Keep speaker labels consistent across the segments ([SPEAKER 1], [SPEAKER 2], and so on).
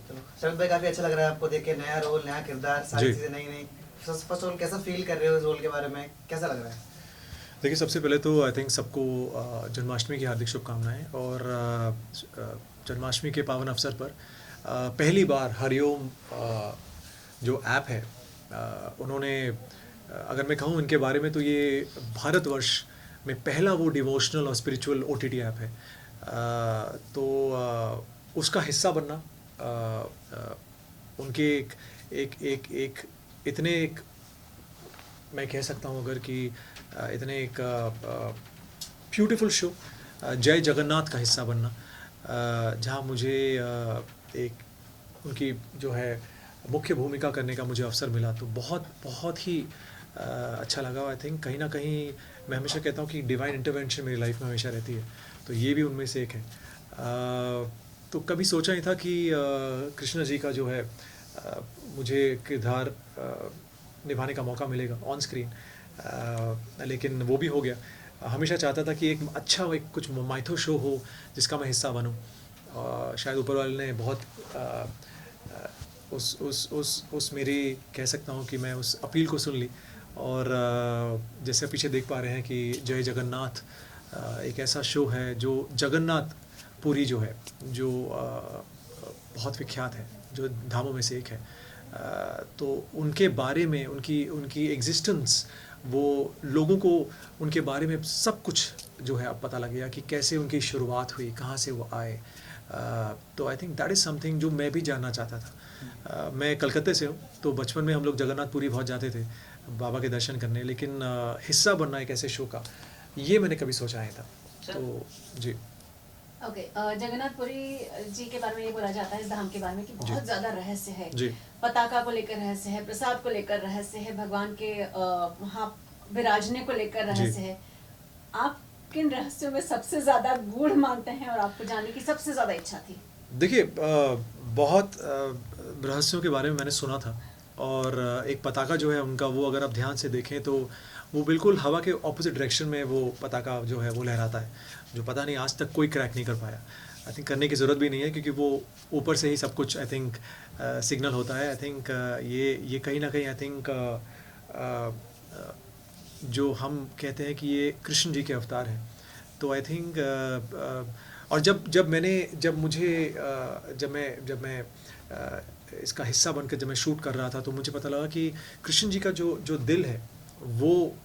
[SPEAKER 1] तो शरद भाई काफी अच्छा लग रहा है आपको देख के, नया रोल, नया किरदार, सारी
[SPEAKER 2] जी
[SPEAKER 1] चीजें नई नई। फर्स्ट रोल कैसा फील कर रहे हो, इस रोल के बारे में कैसा लग रहा है?
[SPEAKER 2] देखिए, सबसे पहले तो आई थिंक सबको जन्माष्टमी की हार्दिक शुभकामनाएं। और जन्माष्टमी के पावन अवसर पर पहली बार हरिओम जो ऐप है, उन्होंने अगर मैं कहूँ इनके बारे में तो ये भारतवर्ष में पहला वो डिवोशनल और स्पिरिचुअल ओटीटी ऐप है। तो उसका हिस्सा बनना, उनके एक इतने एक मैं कह सकता हूँ अगर कि इतने एक ब्यूटीफुल शो जय जगन्नाथ का हिस्सा बनना, जहाँ मुझे एक उनकी जो है मुख्य भूमिका करने का मुझे अवसर मिला, तो बहुत बहुत ही अच्छा लगा। आई थिंक कहीं ना कहीं मैं हमेशा कहता हूँ कि डिवाइन इंटरवेंशन मेरी लाइफ में हमेशा रहती है, तो ये भी उनमें से एक है। तो कभी सोचा नहीं था कि कृष्णा जी का जो है मुझे किरदार निभाने का मौका मिलेगा ऑन स्क्रीन, लेकिन वो भी हो गया। हमेशा चाहता था कि एक अच्छा एक कुछ माइथो शो हो जिसका मैं हिस्सा बनूं। शायद ऊपर वाले ने बहुत उस मेरी कह सकता हूँ कि मैं उस अपील को सुन ली। और जैसे पीछे देख पा रहे हैं कि जय जगन्नाथ एक ऐसा शो है जो जगन्नाथ पुरी जो है, जो बहुत विख्यात है, जो धामों में से एक है। तो उनके बारे में उनकी उनकी एग्जिस्टेंस, वो लोगों को उनके बारे में सब कुछ जो है अब पता लग गया कि कैसे उनकी शुरुआत हुई, कहाँ से वो आए। तो I think that is something जो मैं भी जानना चाहता था। मैं कलकत्ते से हूँ, तो बचपन में हम लोग जगन्नाथपुरी बहुत जाते थे बाबा के दर्शन करने, लेकिन हिस्सा बनना एक ऐसे शो का, ये मैंने कभी सोचा नहीं था। तो जी
[SPEAKER 3] ओके, जगन्नाथपुरी जी के बारे में ये बोला जाता है इस धाम के बारे में कि बहुत ज्यादा रहस्य है।
[SPEAKER 2] जी
[SPEAKER 3] पताका को लेकर रहस्य है, प्रसाद को लेकर रहस्य है, भगवान के वहाँ विराजने को लेकर रहस्य है। आप किन रहस्यों में सबसे ज्यादा गूढ़ मानते हैं और आपको जानने की सबसे ज्यादा इच्छा थी?
[SPEAKER 2] देखिए, बहुत रहस्यों के बारे में मैंने सुना था। और एक पताका जो है उनका, वो अगर आप ध्यान से देखें तो वो बिल्कुल हवा के ऑपोजिट डायरेक्शन में वो पताका जो है वो लहराता है, जो पता नहीं आज तक कोई क्रैक नहीं कर पाया। आई थिंक करने की ज़रूरत भी नहीं है, क्योंकि वो ऊपर से ही सब कुछ आई थिंक सिग्नल होता है। आई थिंक ये कहीं ना कहीं आई थिंक जो हम कहते हैं कि ये कृष्ण जी के अवतार हैं। तो आई थिंक और जब मैं इसका हिस्सा बनकर जब मैं शूट कर रहा था, तो मुझे पता लगा कि कृष्ण जी का जो दिल है, वो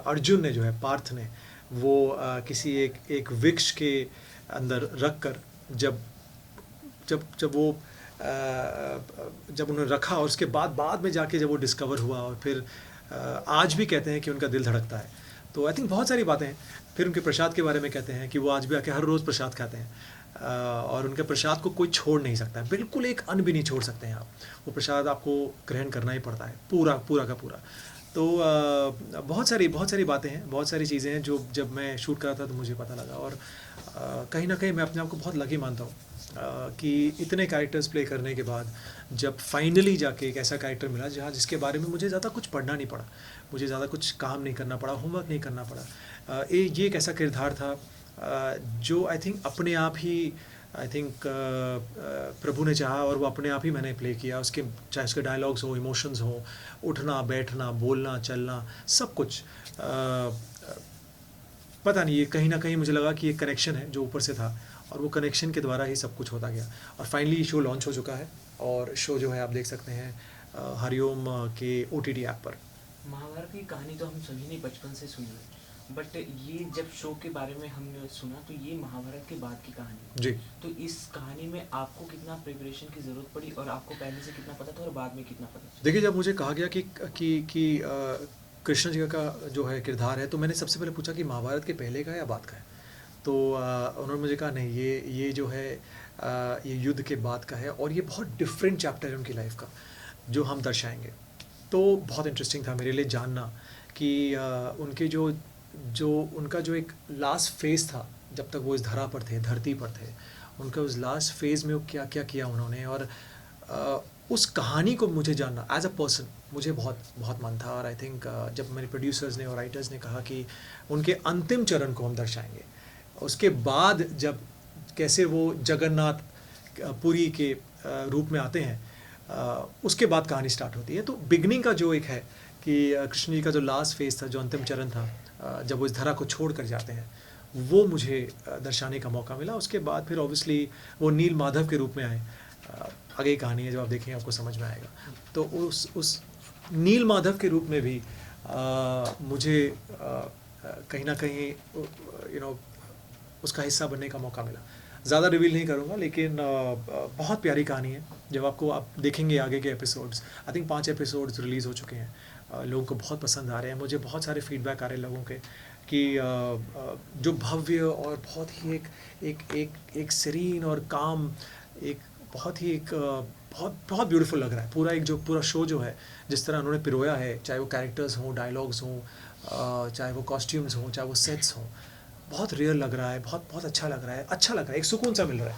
[SPEAKER 2] अर्जुन ने जो है, पार्थ ने, वो किसी एक वृक्ष के अंदर रख कर जब जब जब वो जब उन्होंने रखा, और उसके बाद में जाके जब वो डिस्कवर हुआ, और फिर आज भी कहते हैं कि उनका दिल धड़कता है। तो आई थिंक बहुत सारी बातें हैं। फिर उनके प्रसाद के बारे में कहते हैं कि वो आज भी आके हर रोज़ प्रसाद खाते हैं, और उनके प्रसाद को कोई छोड़ नहीं सकता है, बिल्कुल एक अन्न भी नहीं छोड़ सकते हैं आप। वो प्रसाद आपको ग्रहण करना ही पड़ता है, पूरा पूरा का पूरा। तो बहुत सारी बातें हैं, बहुत सारी चीज़ें हैं जो जब मैं शूट कर रहा था तो मुझे पता लगा। और कहीं ना कहीं मैं अपने आप को बहुत लकी मानता हूँ कि इतने कैरेक्टर्स प्ले करने के बाद जब फाइनली जाके एक ऐसा कैरेक्टर मिला जिसके बारे में मुझे ज़्यादा कुछ पढ़ना नहीं पड़ा, मुझे ज़्यादा कुछ काम नहीं करना पड़ा, होमवर्क नहीं करना पड़ा। ये एक ऐसा किरदार था जो आई थिंक अपने आप ही आई थिंक प्रभु ने चाहा, और वो अपने आप ही मैंने प्ले किया। उसके चाहे उसके डायलॉग्स हो, इमोशंस हो, उठना बैठना, बोलना चलना, सब कुछ पता नहीं, ये कहीं ना कहीं मुझे लगा कि ये कनेक्शन है जो ऊपर से था, और वो कनेक्शन के द्वारा ही सब कुछ होता गया। और फाइनली शो लॉन्च हो चुका है, और शो जो है आप देख सकते हैं हरिओम के OTT ऐप पर।
[SPEAKER 4] महाभारत की कहानी तो हम सभी ने बचपन से सुनी है, बट ये जब शो के बारे में हमने सुना तो ये महाभारत के बाद की कहानी है।
[SPEAKER 2] जी,
[SPEAKER 4] तो इस कहानी में आपको कितना प्रिपरेशन की ज़रूरत पड़ी, और आपको पहले से कितना पता था और बाद में कितना पता था?
[SPEAKER 2] देखिए, जब मुझे कहा गया कि कृष्ण जी का जो है किरदार है, तो मैंने सबसे पहले पूछा कि महाभारत के पहले का है या बाद का है। तो उन्होंने मुझे कहा नहीं, ये जो है ये युद्ध के बाद का है, और ये बहुत डिफरेंट चैप्टर है उनकी लाइफ का जो हम दर्शाएंगे। तो बहुत इंटरेस्टिंग था मेरे लिए जानना कि उनके जो उनका जो एक लास्ट फेज़ था, जब तक वो इस धरती पर थे, उनका उस लास्ट फेज़ में वो क्या क्या किया उन्होंने। और उस कहानी को मुझे जानना एज अ पर्सन मुझे बहुत बहुत मन था। और आई थिंक जब मेरे प्रोड्यूसर्स ने और राइटर्स ने कहा कि उनके अंतिम चरण को हम दर्शाएंगे, उसके बाद जब कैसे वो जगन्नाथ पुरी के रूप में आते हैं, उसके बाद कहानी स्टार्ट होती है। तो बिगनिंग का जो एक है कि कृष्ण जी का जो लास्ट फेज था, जो अंतिम चरण था, जब वो इस धरा को छोड़ कर जाते हैं, वो मुझे दर्शाने का मौका मिला। उसके बाद फिर ऑब्वियसली वो नील माधव के रूप में आए। आगे की कहानी है, जब आप देखेंगे आपको समझ में आएगा। तो उस नील माधव के रूप में भी मुझे कहीं ना कहीं उसका हिस्सा बनने का मौका मिला। ज़्यादा रिवील नहीं करूँगा, लेकिन बहुत प्यारी कहानी है। जब आप देखेंगे आगे के episodes, I think 5 episodes release हो चुके हैं, लोगों को बहुत पसंद आ रहे हैं। मुझे बहुत सारे फीडबैक आ रहे हैं लोगों के कि जो भव्य और बहुत ही एक सीरीन और काम, एक बहुत ही बहुत ब्यूटीफुल लग रहा है पूरा शो जो है, जिस तरह उन्होंने पिरोया है, चाहे वो कैरेक्टर्स हों, डायलॉग्स हों, चाहे वो कॉस्ट्यूम्स हों, चाहे वो सेट्स हों, बहुत रियल लग रहा है, बहुत अच्छा लग रहा है, एक सुकून सा मिल रहा है।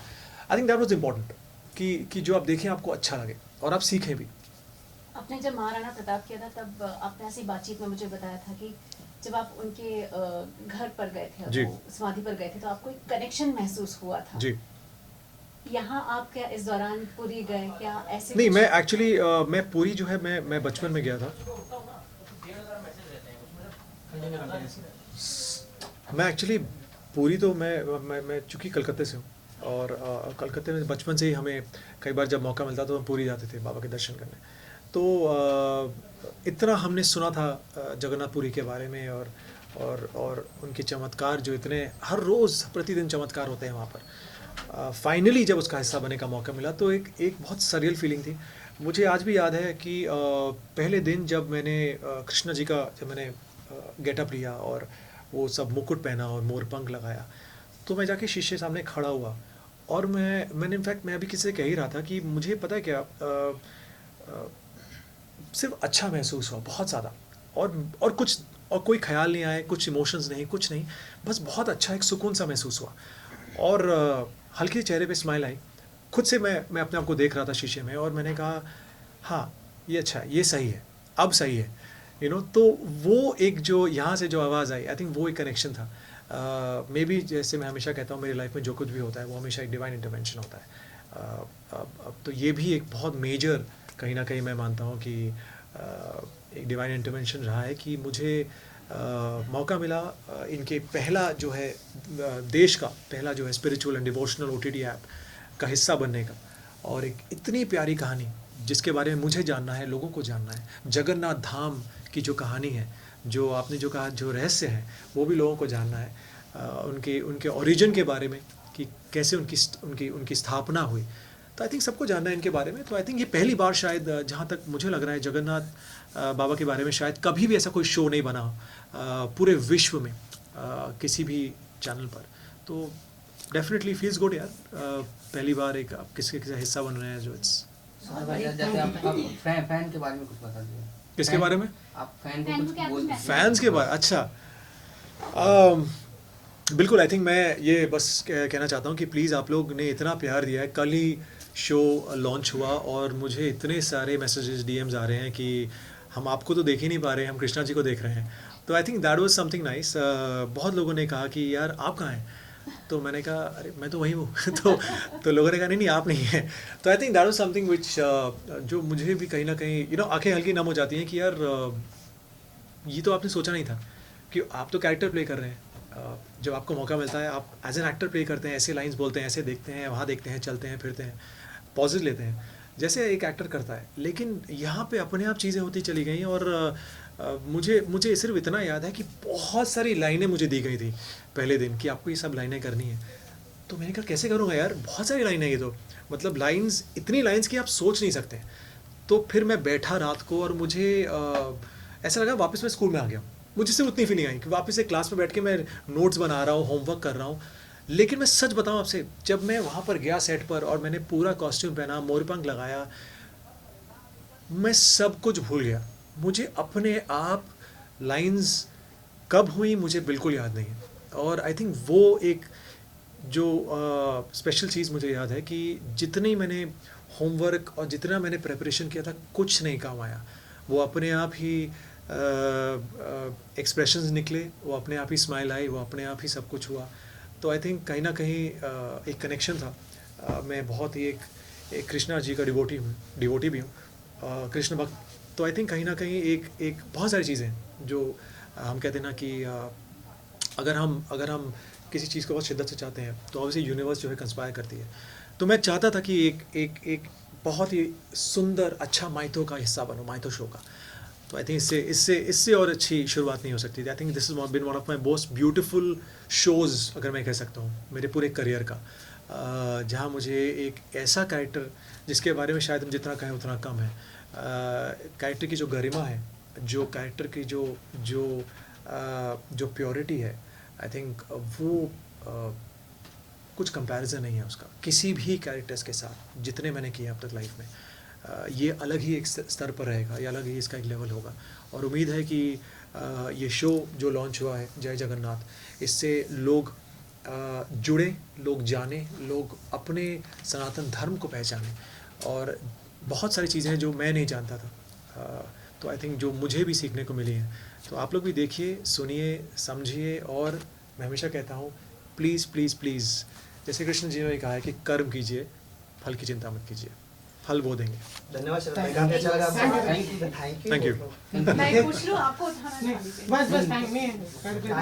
[SPEAKER 2] I think that was important कि जो आप देखें आपको अच्छा लगे और आप सीखें भी।
[SPEAKER 3] आपने जब महाराणा प्रताप किया था, तब आपने ऐसी बातचीत में मुझे बताया था कि जब आप उनके घर पर गए थे, समाधि पर गए थे, तो आपको एक कनेक्शन महसूस हुआ था जी। यहाँ आप क्या इस दौरान पुरी गए क्या? ऐसे
[SPEAKER 2] नहीं, मैं एक्चुअली मैं पुरी जो है मैं बचपन में गया था। मैं एक्चुअली पुरी तो मैं चूँकि कलकत्ते से हूँ, और कलकत्ते में बचपन से ही हमें कई बार जब मौका मिलता तो हम पुरी जाते थे बाबा के दर्शन करने। तो इतना हमने सुना था जगन्नाथपुरी के बारे में, और उनके चमत्कार जो इतने हर रोज़ प्रतिदिन चमत्कार होते हैं वहाँ पर। फाइनली जब उसका हिस्सा बनने का मौका मिला तो एक बहुत सरियल फीलिंग थी। मुझे आज भी याद है कि पहले दिन जब मैंने कृष्ण जी का जब मैंने गेटअप लिया और वो सब मुकुट पहना और मोरपंख लगाया, तो मैं जाके शीशे सामने खड़ा हुआ और मैंने इनफैक्ट मैं अभी किसी से कह ही रहा था कि मुझे पता है क्या, सिर्फ अच्छा महसूस हुआ बहुत ज़्यादा, और कोई ख्याल नहीं आए, कुछ इमोशंस नहीं, कुछ नहीं, बस बहुत अच्छा एक सुकून सा महसूस हुआ। और हल्की चेहरे पे स्माइल आई। खुद से मैं अपने आप को देख रहा था शीशे में, और मैंने कहा हाँ ये अच्छा है, ये सही है, अब सही है, तो वो एक जो यहाँ से जो आवाज़ आई, आई थिंक वो एक कनेक्शन था। मे बी जैसे मैं हमेशा कहता हूँ, मेरी लाइफ में जो कुछ भी होता है वो हमेशा एक डिवाइन इंटरवेंशन होता है। अब तो ये भी एक बहुत मेजर कहीं ना कहीं मैं मानता हूँ कि एक डिवाइन इंटरवेंशन रहा है कि मुझे मौका मिला इनके पहला जो है देश का पहला जो है spiritual and devotional OTT app का हिस्सा बनने का, और एक इतनी प्यारी कहानी जिसके बारे में मुझे जानना है, लोगों को जानना है। जगन्नाथ धाम की जो कहानी है, जो आपने जो कहा जो रहस्य है, वो भी लोगों को जानना है। उनके ओरिजिन के बारे में कि कैसे उनकी स्थापना हुई, तो आई थिंक सबको जानना है इनके बारे में। तो आई थिंक ये पहली बार शायद, जहाँ तक मुझे लग रहा है, जगन्नाथ बाबा के बारे में शायद कभी भी ऐसा कोई शो नहीं बना पूरे विश्व में किसी भी चैनल पर। तो डेफिनेटली फील्स गुड यार, पहली बार एक आप किसी हिस्सा बन रहे हैं जो इट्स।
[SPEAKER 5] फैन के बारे में कुछ बता दीजिए।
[SPEAKER 2] किसके बारे में?
[SPEAKER 5] आप फैन को कुछ बोल दीजिए।
[SPEAKER 2] फैंस के बारे, अच्छा बिल्कुल। आई थिंक मैं ये बस कहना चाहता हूँ कि प्लीज़ आप लोग ने इतना प्यार दिया है। कल ही शो लॉन्च हुआ और मुझे इतने सारे मैसेजेस DMs आ रहे हैं कि हम आपको तो देख ही नहीं पा रहे हैं, हम कृष्णा जी को देख रहे हैं। तो I think that was something nice. बहुत लोगों ने कहा कि यार आप कहाँ हैं, तो मैंने कहा अरे मैं तो वहीं हूँ तो लोगों ने कहा नहीं आप नहीं हैं। तो I think that was something which जो मुझे भी कहीं ना कहीं आंखें हल्की नम हो जाती हैं कि यार ये तो आपने सोचा नहीं था कि आप तो कैरेक्टर प्ले कर रहे हैं। जब आपको मौका मिलता है आप एज एन एक्टर प्ले करते हैं, ऐसे लाइंस बोलते हैं, ऐसे देखते हैं, वहाँ देखते हैं, चलते हैं, फिरते हैं, पॉजेज लेते हैं जैसे एक एक्टर करता है। लेकिन यहाँ पे अपने आप चीज़ें होती चली गई, और मुझे सिर्फ इतना याद है कि बहुत सारी लाइनें मुझे दी गई थी पहले दिन कि आपको ये सब लाइनें करनी है। तो मैंने कहा कैसे करूँगा यार, बहुत सारी लाइनें ये तो, मतलब लाइन्स, इतनी लाइन्स कि आप सोच नहीं सकते। तो फिर मैं बैठा रात को और मुझे ऐसा लगा वापस मैं स्कूल में आ गया। मुझे सिर्फ उतनी फीलिंग आई कि वापस से क्लास में बैठ के मैं नोट्स बना रहा हूँ, होमवर्क कर रहा हूँ। लेकिन मैं सच बताऊँ आपसे, जब मैं वहाँ पर गया सेट पर और मैंने पूरा कॉस्ट्यूम पहना, मोरपंख लगाया, मैं सब कुछ भूल गया। मुझे अपने आप लाइंस कब हुई मुझे बिल्कुल याद नहीं है। और आई थिंक वो एक जो स्पेशल चीज़ मुझे याद है कि जितनी मैंने होमवर्क और जितना मैंने प्रेपरेशन किया था, कुछ नहीं काम आया। वो अपने आप ही एक्सप्रेशंस निकले, वो अपने आप ही स्माइल आई, वो अपने आप ही सब कुछ हुआ। तो आई थिंक कहीं ना कहीं एक कनेक्शन था। मैं बहुत ही एक कृष्णा जी का डिवोटी भी हूँ, कृष्ण भक्त। तो आई थिंक कहीं ना कहीं एक बहुत सारी चीज़ें हैं जो हम कहते हैं ना कि अगर हम किसी चीज़ को बहुत शिद्दत से चाहते हैं तो ऑब्वियसली यूनिवर्स जो है कंस्पायर करती है। तो मैं चाहता था कि एक बहुत ही सुंदर अच्छा माइथो का हिस्सा बनूं, माइथो शो का। तो आई थिंक इससे और अच्छी शुरुआत नहीं हो सकती थी। I think this is been one of my most beautiful shows, अगर मैं कह सकता हूँ, मेरे पूरे करियर का, जहाँ मुझे एक ऐसा कैरेक्टर जिसके बारे में शायद हम जितना कहें उतना कम है, कैरेक्टर की जो गरिमा है, जो कैरेक्टर की जो प्योरिटी है, आई थिंक वो कुछ कंपैरिजन नहीं है उसका किसी भी कैरेक्टर्स के साथ जितने मैंने किए अब तक लाइफ में। ये अलग ही एक स्तर पर रहेगा, ये अलग ही इसका एक लेवल होगा। और उम्मीद है कि ये शो जो लॉन्च हुआ है जय जगन्नाथ, इससे लोग जुड़े, लोग जाने, लोग अपने सनातन धर्म को पहचाने, और बहुत सारी चीज़ें हैं जो मैं नहीं जानता था, तो आई थिंक जो मुझे भी सीखने को मिली हैं। तो आप लोग भी देखिए, सुनिए, समझिए, और मैं हमेशा कहता हूँ प्लीज़ प्लीज़ प्लीज़, जैसे कृष्ण जी ने कहा है कि कर्म कीजिए, फल की चिंता मत कीजिए, फल वो देंगे।
[SPEAKER 1] धन्यवाद शरद भाई, काफी अच्छा लगा आपको।
[SPEAKER 2] Thank you.
[SPEAKER 3] मैं पूछ लूं आपको उठाना चाहिए।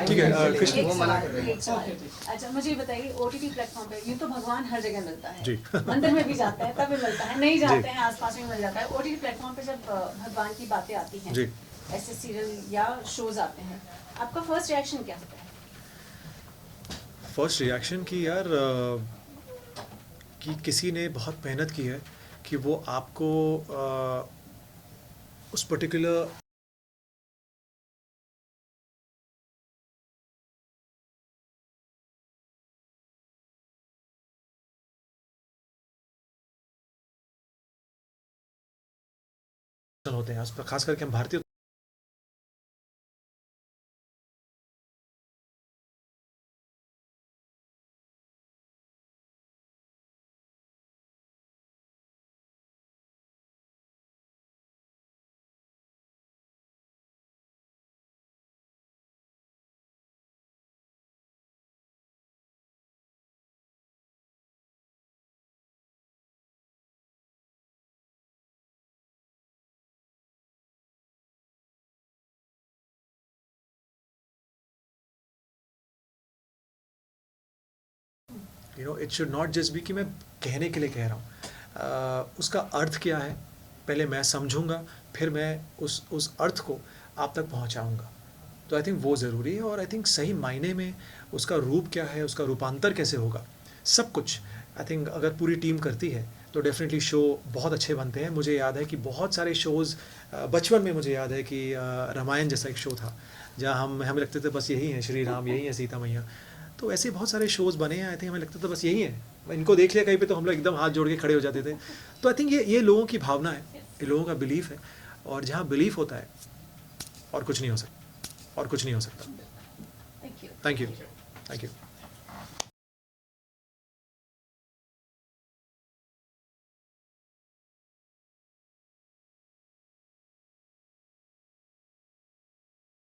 [SPEAKER 2] ठीक है, कृष्ण
[SPEAKER 1] वो मना कर रहे हैं।
[SPEAKER 3] एक सवाल। अच्छा मुझे ये बताइए, OTT प्लेटफॉर्म पे यूँ तो भगवान हर जगह मिलता है,
[SPEAKER 2] जी।
[SPEAKER 3] मंदिर में भी जाता है तब भी मिलता है, नहीं जाते
[SPEAKER 2] जी।
[SPEAKER 3] हैं आसपास में मिल जाता है। OTT प्लेटफॉर्म पे जब भगवान की बातें आती हैं,
[SPEAKER 2] जी।
[SPEAKER 3] ऐसे सीरियल या शोज आते हैं, आपका फर्स्ट रिएक्शन क्या होता है?
[SPEAKER 2] फर्स्ट रिएक्शन कि यार कि किसी ने बहुत मेहनत की है कि वो आपको उस पर्टिकुलर होते हैं, उस पर खास करके हम भारतीय it should not just be कि मैं कहने के लिए कह रहा हूँ, उसका अर्थ क्या है पहले मैं समझूंगा, फिर मैं उस अर्थ को आप तक पहुँचाऊँगा। तो आई थिंक वो ज़रूरी है, और आई थिंक सही मायने में उसका रूप क्या है, उसका रूपांतर कैसे होगा, सब कुछ आई थिंक अगर पूरी टीम करती है तो डेफिनेटली शो बहुत अच्छे बनते हैं। मुझे याद है कि बहुत सारे शोज़ बचपन में, मुझे याद है कि रामायण जैसा एक शो था जहाँ हमें लगते थे बस यही है श्री राम, यही है सीता मैया। तो ऐसे बहुत सारे शोज़ बने हैं, आई थिंक हमें लगता था बस यही है, इनको देख लिया कहीं पे तो हम लोग एकदम हाथ जोड़ के खड़े हो जाते थे। तो आई थिंक ये लोगों की भावना है, ये लोगों का बिलीफ है, और जहाँ बिलीफ होता है और कुछ नहीं हो सकता, और कुछ नहीं हो सकता।
[SPEAKER 3] Thank you.
[SPEAKER 2] Thank you, thank you.